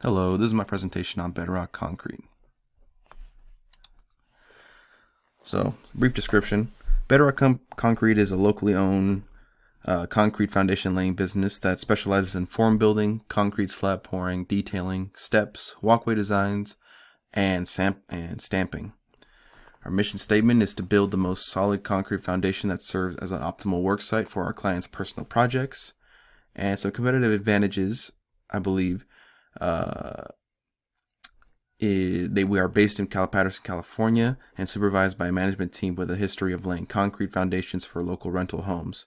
Hello, this is my presentation on bedrock concrete. So, brief description. Bedrock Concrete is a locally owned concrete foundation laying business that specializes in form building, concrete slab pouring, detailing, steps, walkway designs, and stamping. Our mission statement is to build the most solid concrete foundation that serves as an optimal work site for our clients' personal projects. And some competitive advantages, I believe, we are based in Patterson, California, and supervised by a management team with a history of laying concrete foundations for local rental homes.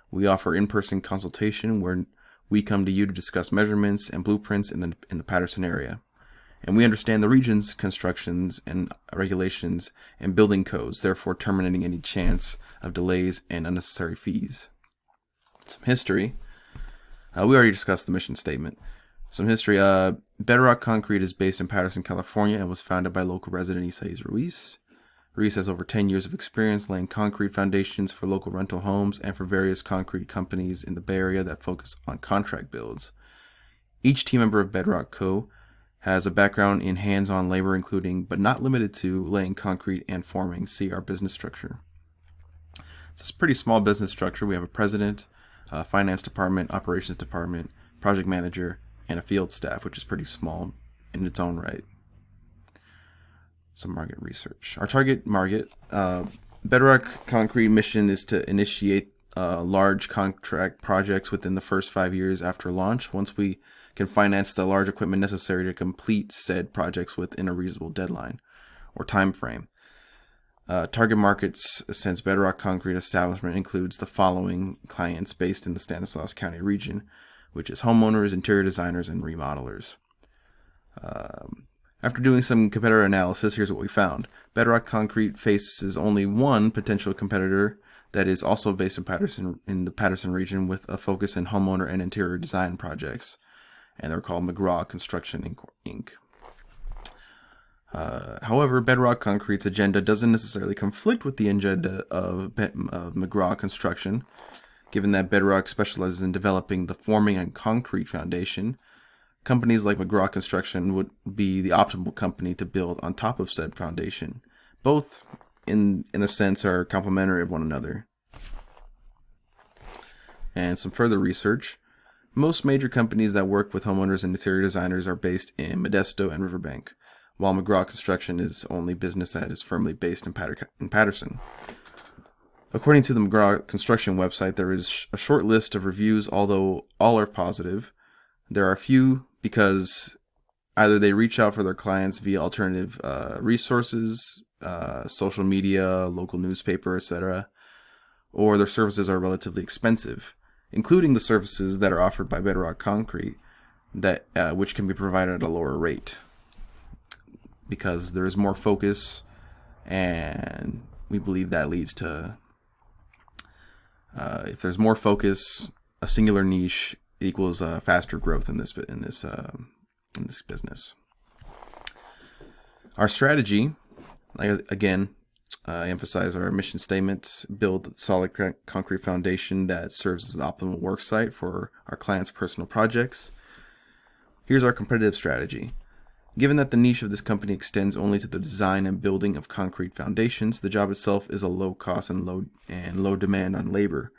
We offer in-person consultation where we come to you to discuss measurements and blueprints in the Patterson area. And we understand the region's constructions and regulations and building codes, therefore terminating any chance of delays and unnecessary fees. Some history. We already discussed the mission statement. Some history. Bedrock Concrete is based in Patterson, California, and was founded by local resident Ruiz. Ruiz has over 10 years of experience laying concrete foundations for local rental homes and for various concrete companies in the Bay Area that focus on contract builds. Each team member of Bedrock Co. has a background in hands-on labor, including, but not limited to, laying concrete and forming. See our business structure. It's a pretty small business structure. We have a president, finance department, operations department, project manager, and a field staff, which is pretty small in its own right. Some market research. Our target market, Bedrock Concrete mission is to initiate large contract projects within the first 5 years after launch, once we can finance the large equipment necessary to complete said projects within a reasonable deadline or time frame. Target markets since Bedrock Concrete establishment includes the following clients based in the Stanislaus County region, which is homeowners, interior designers, and remodelers. After doing some competitor analysis, here's what we found. Bedrock Concrete faces only one potential competitor that is also based in the Patterson region with a focus in homeowner and interior design projects, and they're called McGraw Construction Inc. However, Bedrock Concrete's agenda doesn't necessarily conflict with the agenda of McGraw Construction, given that Bedrock specializes in developing the forming and concrete foundation. Companies like McGraw Construction would be the optimal company to build on top of said foundation. Both, in a sense, are complementary of one another. And some further research. Most major companies that work with homeowners and interior designers are based in Modesto and Riverbank, while McGraw Construction is only business that is firmly based in Patterson. According to the McGraw Construction website, there is a short list of reviews, although all are positive. There are a few because either they reach out for their clients via alternative resources, social media, local newspaper, etc., or their services are relatively expensive, including the services that are offered by Bedrock Concrete, that which can be provided at a lower rate because there is more focus, and we believe that leads to if there's more focus, a singular niche equals faster growth in this business. Our strategy, again, I emphasize our mission statement: build a solid concrete foundation that serves as an optimal work site for our clients' personal projects. Here's our competitive strategy. Given that the niche of this company extends only to the design and building of concrete foundations, the job itself is a low cost and low demand on labor.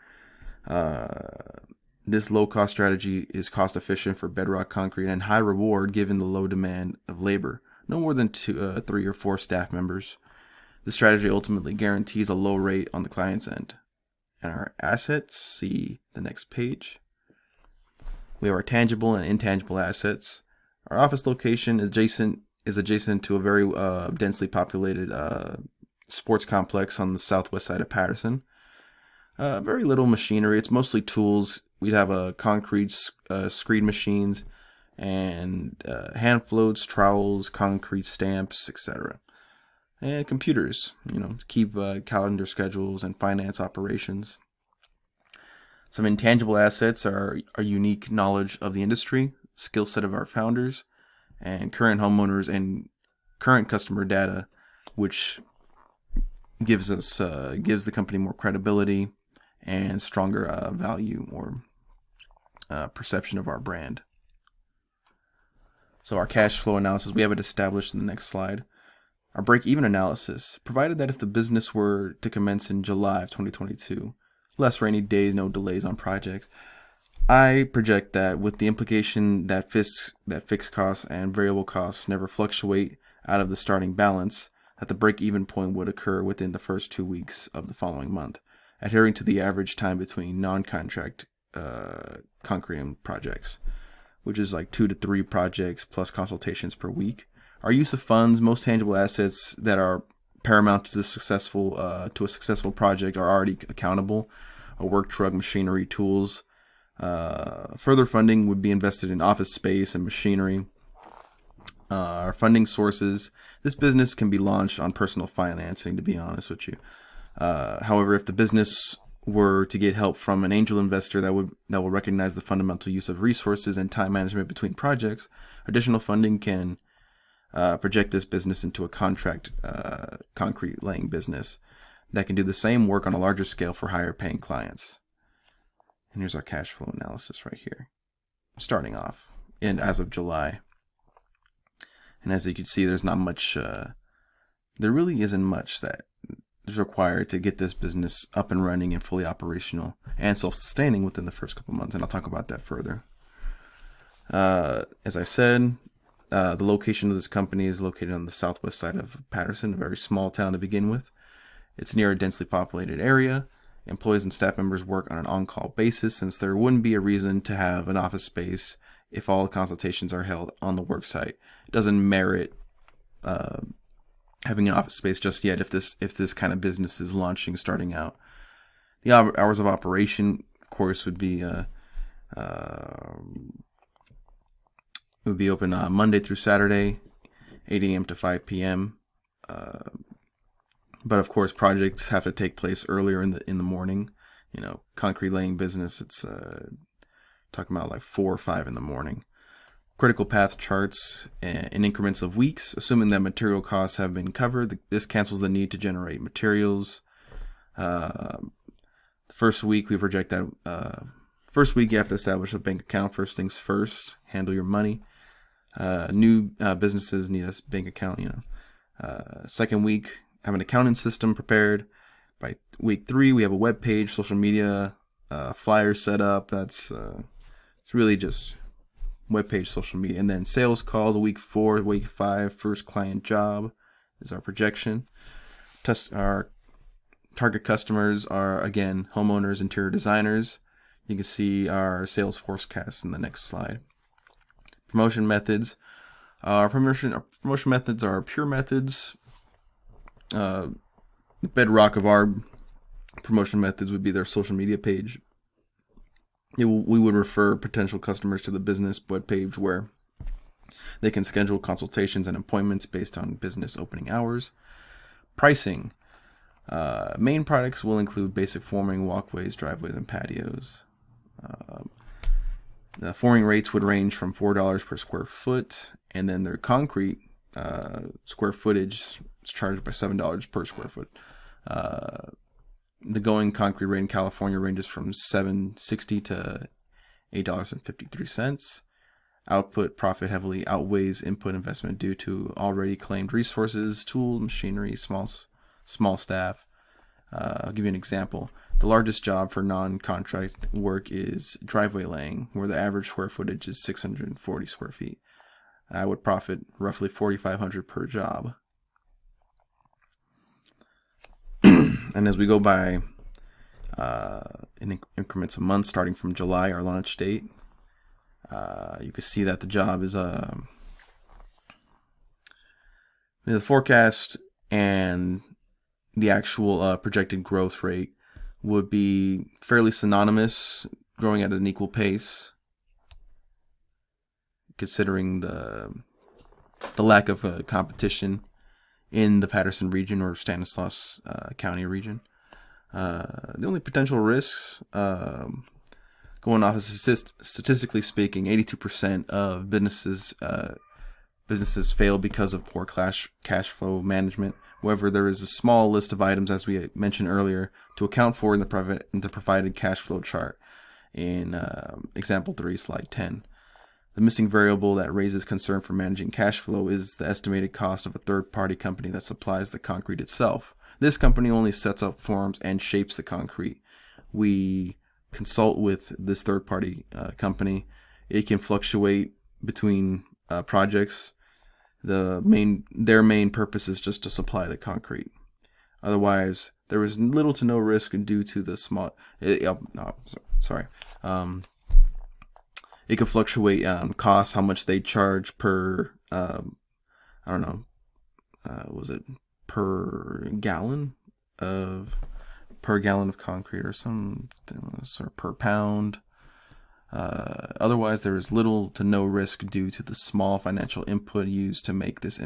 This low cost strategy is cost efficient for Bedrock Concrete and high reward given the low demand of labor, no more than 3 or 4 staff members. This strategy ultimately guarantees a low rate on the client's end. And our assets, see the next page. We have our tangible and intangible assets. Our office location is adjacent to a very densely populated sports complex on the southwest side of Patterson. Very little machinery. It's mostly tools. We'd have concrete screed machines and hand floats, trowels, concrete stamps, etc. And computers, to keep calendar schedules and finance operations. Some intangible assets are our unique knowledge of the industry, skill set of our founders, and current homeowners and current customer data, which gives the company more credibility and stronger value or perception of our brand. So our cash flow analysis, we have it established in the next slide. Our break-even analysis, provided that if the business were to commence in July of 2022, less rainy days, no delays on projects, I project that with the implication that fixed costs and variable costs never fluctuate out of the starting balance, that the break-even point would occur within the first 2 weeks of the following month, adhering to the average time between non-contract concrete projects, which is like 2 to 3 projects plus consultations per week. Our use of funds, most tangible assets that are paramount to a successful project are already accountable. A work truck, machinery, tools. Further funding would be invested in office space and machinery. Our funding sources. This business can be launched on personal financing, to be honest with you. However, if the business were to get help from an angel investor that will recognize the fundamental use of resources and time management between projects, additional funding can project this business into a concrete laying business that can do the same work on a larger scale for higher paying clients. And here's our cash flow analysis right here, starting off and as of July. And as you can see, there's not much, there really isn't much that is required to get this business up and running and fully operational and self-sustaining within the first couple months. And I'll talk about that further. As I said, the location of this company is located on the southwest side of Patterson, a very small town to begin with. It's near a densely populated area. Employees and staff members work on an on-call basis, since there wouldn't be a reason to have an office space if all consultations are held on the work site. It doesn't merit having an office space just yet if this kind of business is launching, starting out. The hours of operation, of course, would be open Monday through Saturday, 8 a.m. to 5 p.m. But of course, projects have to take place earlier in the morning. You know, concrete laying business, it's talking about like 4 or 5 in the morning. Critical path charts in increments of weeks, assuming that material costs have been covered. This cancels the need to generate materials. The first week we project that. First week you have to establish a bank account. First things first, handle your money. New businesses need a bank account. Second week, have an accounting system prepared. By week 3, we have a web page, social media, flyer set up. It's really just web page, social media, and then sales calls. Week 4, week 5, first client job is our projection. Our target customers are, again, homeowners, interior designers. You can see our sales forecast in the next slide. Promotion methods. Our promotion methods are pure methods. The bedrock of our promotion methods would be their social media page. We would refer potential customers to the business webpage where they can schedule consultations and appointments based on business opening hours. Pricing. Main products will include basic forming, walkways, driveways, and patios. The forming rates would range from $4 per square foot, and then their concrete square footage is charged by $7 per square foot. The going concrete rate in California ranges from $7.60 to $8.53. Output profit heavily outweighs input investment due to already claimed resources, tools, machinery, small staff. I'll give you an example. The largest job for non-contract work is driveway laying, where the average square footage is 640 square feet. I would profit roughly $4,500 per job. And as we go by in increments of months, starting from July, our launch date, you can see that the job is the forecast and the actual projected growth rate would be fairly synonymous, growing at an equal pace, considering the lack of competition in the Patterson region or Stanislaus County region. The only potential risks, going off of statistically speaking, 82% of businesses fail because of poor cash flow management. However, there is a small list of items, as we mentioned earlier, to account for in the provided cash flow chart in example 3, slide 10. The missing variable that raises concern for managing cash flow is the estimated cost of a third-party company that supplies the concrete itself. This company only sets up forms and shapes the concrete. We consult with this third-party company. It can fluctuate between projects. Their main purpose is just to supply the concrete. Otherwise, there is little to no risk due to the small. It could fluctuate costs, how much they charge per. Was it per gallon of concrete or some, or per pound. Otherwise, there is little to no risk due to the small financial input used to make this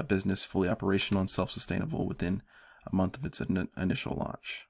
business fully operational and self-sustainable within a month of its initial launch.